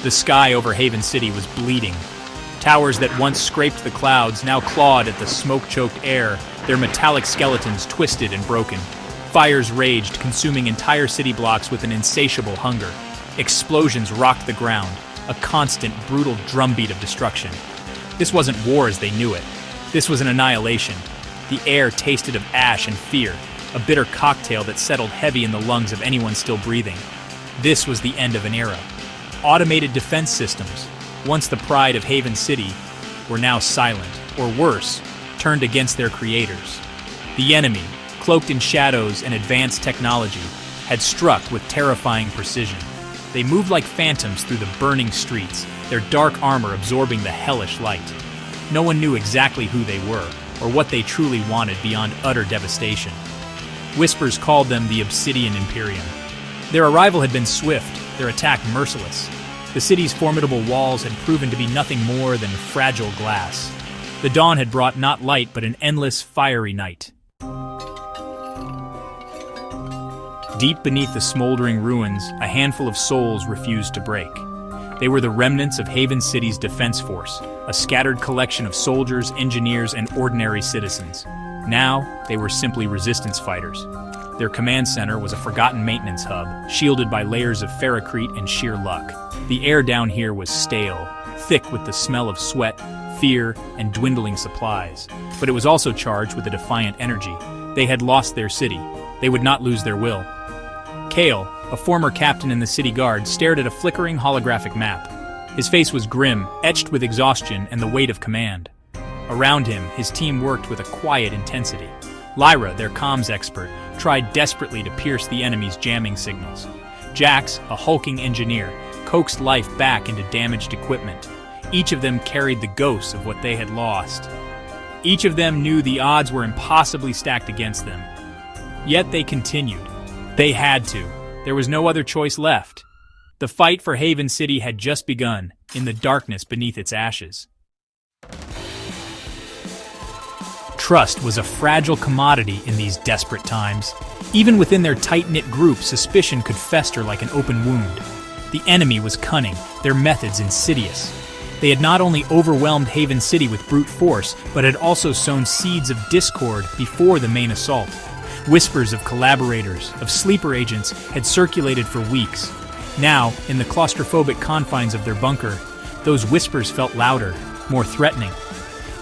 The sky over Haven City was bleeding. Towers that once scraped the clouds now clawed at the smoke-choked air, their metallic skeletons twisted and broken. Fires raged, consuming entire city blocks with an insatiable hunger. Explosions rocked the ground, a constant, brutal drumbeat of destruction. This wasn't war as they knew it. This was an annihilation. The air tasted of ash and fear, a bitter cocktail that settled heavy in the lungs of anyone still breathing. This was the end of an era. Automated defense systems, once the pride of Haven City, were now silent, or worse, turned against their creators. The enemy, cloaked in shadows and advanced technology, had struck with terrifying precision. They moved like phantoms through the burning streets, their dark armor absorbing the hellish light. No one knew exactly who they were, or what they truly wanted beyond utter devastation. Whispers called them the Obsidian Imperium. Their arrival had been swift, their attack merciless. The city's formidable walls had proven to be nothing more than fragile glass. The dawn had brought not light, but an endless, fiery night. Deep beneath the smoldering ruins, a handful of souls refused to break. They were the remnants of Haven City's defense force, a scattered collection of soldiers, engineers, and ordinary citizens. Now, they were simply resistance fighters. Their command center was a forgotten maintenance hub, shielded by layers of ferrocrete and sheer luck. The air down here was stale, thick with the smell of sweat, fear, and dwindling supplies. But it was also charged with a defiant energy. They had lost their city. They would not lose their will. Kale, a former captain in the city guard, stared at a flickering holographic map. His face was grim, etched with exhaustion and the weight of command. Around him, his team worked with a quiet intensity. Lyra, their comms expert, tried desperately to pierce the enemy's jamming signals. Jax, a hulking engineer, coaxed life back into damaged equipment. Each of them carried the ghosts of what they had lost. Each of them knew the odds were impossibly stacked against them. Yet they continued. They had to. There was no other choice left. The fight for Haven City had just begun, in the darkness beneath its ashes. Trust was a fragile commodity in these desperate times. Even within their tight-knit group, suspicion could fester like an open wound. The enemy was cunning, their methods insidious. They had not only overwhelmed Haven City with brute force, but had also sown seeds of discord before the main assault. Whispers of collaborators, of sleeper agents, had circulated for weeks. Now, in the claustrophobic confines of their bunker, those whispers felt louder, more threatening.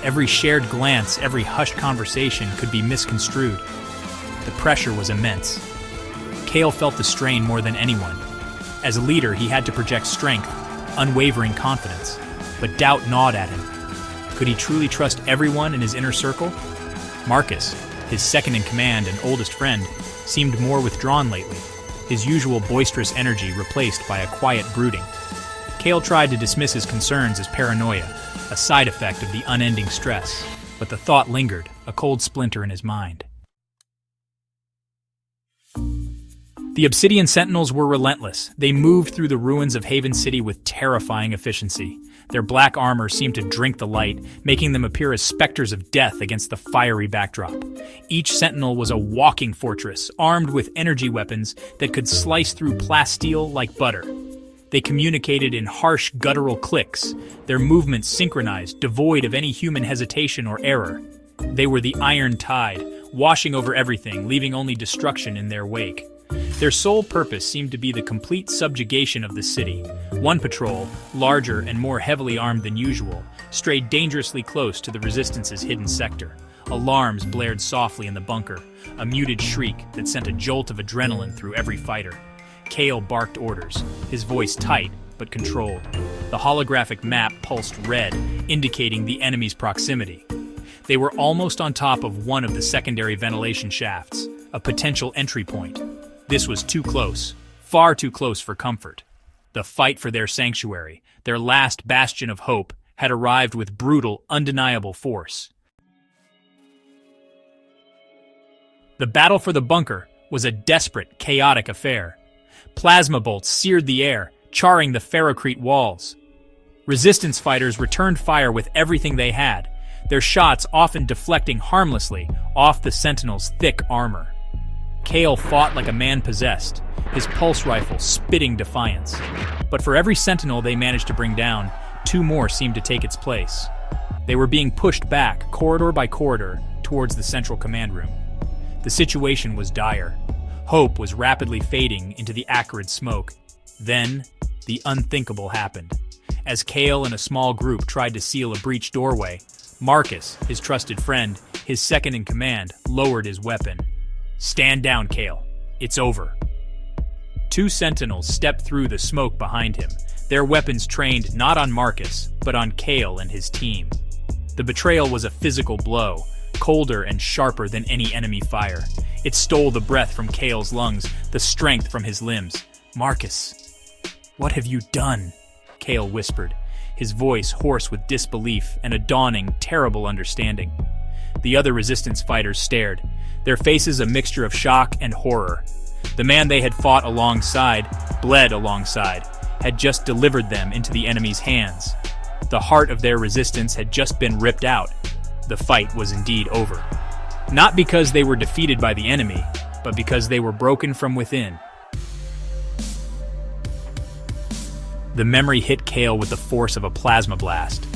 Every shared glance, every hushed conversation could be misconstrued. The pressure was immense. Kale felt the strain more than anyone. As a leader, he had to project strength, unwavering confidence. But doubt gnawed at him. Could he truly trust everyone in his inner circle? Marcus, his second-in-command and oldest friend, seemed more withdrawn lately, his usual boisterous energy replaced by a quiet brooding. Kale tried to dismiss his concerns as paranoia, a side effect of the unending stress, but the thought lingered, a cold splinter in his mind. The Obsidian Sentinels were relentless. They moved through the ruins of Haven City with terrifying efficiency. Their black armor seemed to drink the light, making them appear as specters of death against the fiery backdrop. Each Sentinel was a walking fortress, armed with energy weapons that could slice through plasteel like butter. They communicated in harsh, guttural clicks, their movements synchronized, devoid of any human hesitation or error. They were the iron tide, washing over everything, leaving only destruction in their wake. Their sole purpose seemed to be the complete subjugation of the city. One patrol, larger and more heavily armed than usual, strayed dangerously close to the Resistance's hidden sector. Alarms blared softly in the bunker, a muted shriek that sent a jolt of adrenaline through every fighter. Kale barked orders, his voice tight but controlled. The holographic map pulsed red, indicating the enemy's proximity. They were almost on top of one of the secondary ventilation shafts, a potential entry point. This was too close, far too close for comfort. The fight for their sanctuary, their last bastion of hope, had arrived with brutal, undeniable force. The battle for the bunker was a desperate, chaotic affair. Plasma bolts seared the air, charring the ferrocrete walls. Resistance fighters returned fire with everything they had, their shots often deflecting harmlessly off the Sentinels' thick armor. Kale fought like a man possessed, his pulse rifle spitting defiance. But for every sentinel they managed to bring down, two more seemed to take its place. They were being pushed back, corridor by corridor, towards the central command room. The situation was dire. Hope was rapidly fading into the acrid smoke. Then, the unthinkable happened. As Kale and a small group tried to seal a breached doorway, Marcus, his trusted friend, his second-in-command, lowered his weapon. "Stand down, Kale. It's over." Two sentinels stepped through the smoke behind him, their weapons trained not on Marcus, but on Kale and his team. The betrayal was a physical blow, colder and sharper than any enemy fire. It stole the breath from Kale's lungs, the strength from his limbs. "Marcus, what have you done?" Kale whispered, his voice hoarse with disbelief and a dawning, terrible understanding. The other resistance fighters stared, their faces a mixture of shock and horror. The man they had fought alongside, bled alongside, had just delivered them into the enemy's hands. The heart of their resistance had just been ripped out. The fight was indeed over. Not because they were defeated by the enemy, but because they were broken from within. The memory hit Kale with the force of a plasma blast.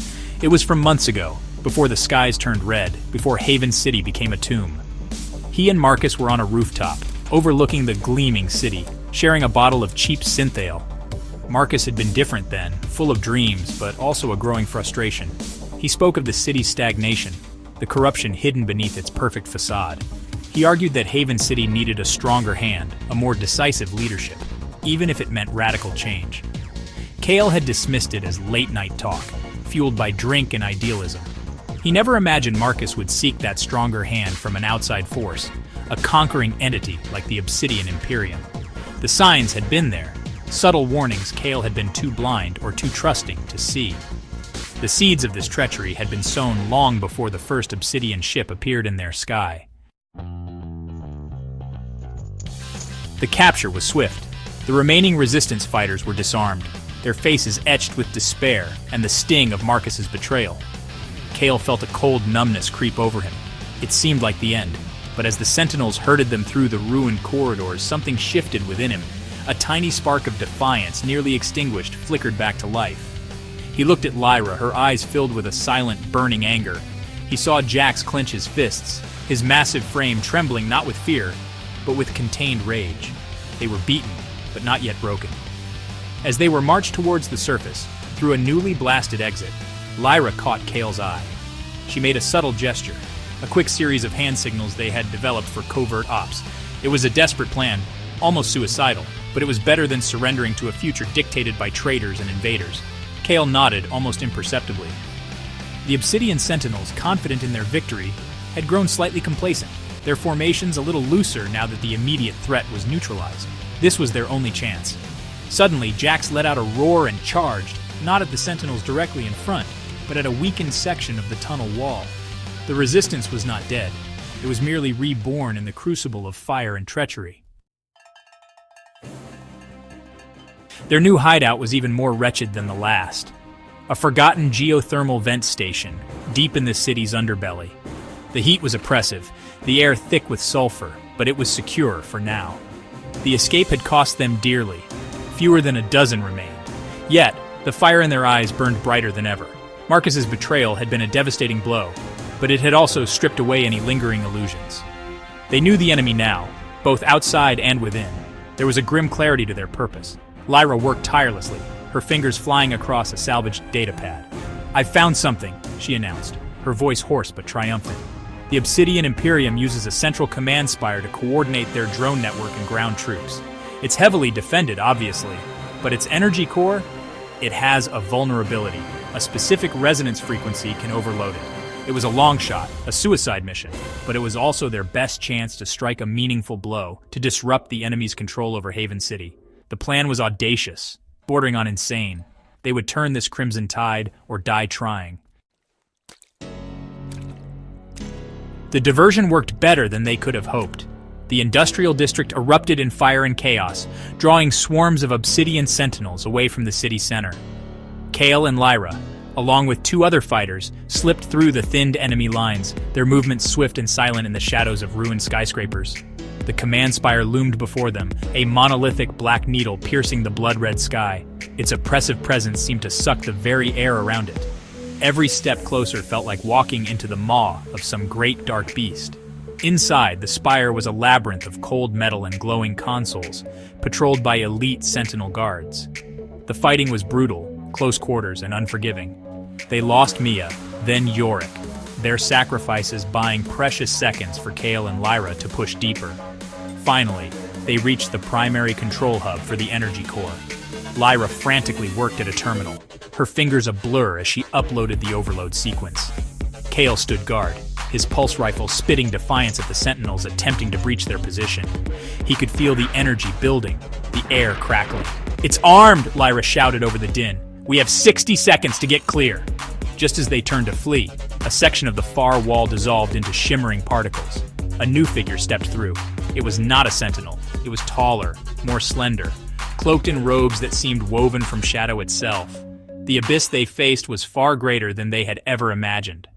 It was from months ago, before the skies turned red, before Haven City became a tomb. He and Marcus were on a rooftop, overlooking the gleaming city, sharing a bottle of cheap synthale. Marcus had been different then, full of dreams, but also a growing frustration. He spoke of the city's stagnation, the corruption hidden beneath its perfect facade. He argued that Haven City needed a stronger hand, a more decisive leadership, even if it meant radical change. Kale had dismissed it as late-night talk, fueled by drink and idealism. He never imagined Marcus would seek that stronger hand from an outside force, a conquering entity like the Obsidian Imperium. The signs had been there, subtle warnings Kale had been too blind or too trusting to see. The seeds of this treachery had been sown long before the first Obsidian ship appeared in their sky. The capture was swift. The remaining resistance fighters were disarmed, their faces etched with despair and the sting of Marcus's betrayal. Kale felt a cold numbness creep over him. It seemed like the end, but as the sentinels herded them through the ruined corridors, something shifted within him. A tiny spark of defiance, nearly extinguished, flickered back to life. He looked at Lyra, her eyes filled with a silent, burning anger. He saw Jax clench his fists, his massive frame trembling not with fear, but with contained rage. They were beaten, but not yet broken. As they were marched towards the surface, through a newly blasted exit, Lyra caught Kale's eye. She made a subtle gesture, a quick series of hand signals they had developed for covert ops. It was a desperate plan, almost suicidal, but it was better than surrendering to a future dictated by traitors and invaders. Kale nodded almost imperceptibly. The Obsidian Sentinels, confident in their victory, had grown slightly complacent, their formations a little looser now that the immediate threat was neutralized. This was their only chance. Suddenly, Jax let out a roar and charged, not at the Sentinels directly in front, but at a weakened section of the tunnel wall. The resistance was not dead. It was merely reborn in the crucible of fire and treachery. Their new hideout was even more wretched than the last. A forgotten geothermal vent station, deep in the city's underbelly. The heat was oppressive, the air thick with sulfur, but it was secure for now. The escape had cost them dearly. Fewer than a dozen remained. Yet, the fire in their eyes burned brighter than ever. Marcus's betrayal had been a devastating blow, but it had also stripped away any lingering illusions. They knew the enemy now, both outside and within. There was a grim clarity to their purpose. Lyra worked tirelessly, her fingers flying across a salvaged datapad. "I've found something," she announced, her voice hoarse but triumphant. The Obsidian Imperium uses a central command spire to coordinate their drone network and ground troops. It's heavily defended, obviously, but its energy core, it has a vulnerability. A specific resonance frequency can overload it. It was a long shot, a suicide mission, but it was also their best chance to strike a meaningful blow, to disrupt the enemy's control over Haven City. The plan was audacious, bordering on insane. They would turn this crimson tide or die trying. The diversion worked better than they could have hoped. The industrial district erupted in fire and chaos, drawing swarms of Obsidian Sentinels away from the city center. Kale and Lyra, along with two other fighters, slipped through the thinned enemy lines, their movements swift and silent in the shadows of ruined skyscrapers. The command spire loomed before them, a monolithic black needle piercing the blood-red sky. Its oppressive presence seemed to suck the very air around it. Every step closer felt like walking into the maw of some great dark beast. Inside, the spire was a labyrinth of cold metal and glowing consoles, patrolled by elite sentinel guards. The fighting was brutal, close quarters, and unforgiving. They lost Mia, then Yorick, their sacrifices buying precious seconds for Kale and Lyra to push deeper. Finally, they reached the primary control hub for the energy core. Lyra frantically worked at a terminal, her fingers a blur as she uploaded the overload sequence. Kale stood guard, his pulse rifle spitting defiance at the sentinels attempting to breach their position. He could feel the energy building, the air crackling. "It's armed!" Lyra shouted over the din. "We have 60 seconds to get clear." Just as they turned to flee, a section of the far wall dissolved into shimmering particles. A new figure stepped through. It was not a sentinel. It was taller, more slender, cloaked in robes that seemed woven from shadow itself. The abyss they faced was far greater than they had ever imagined.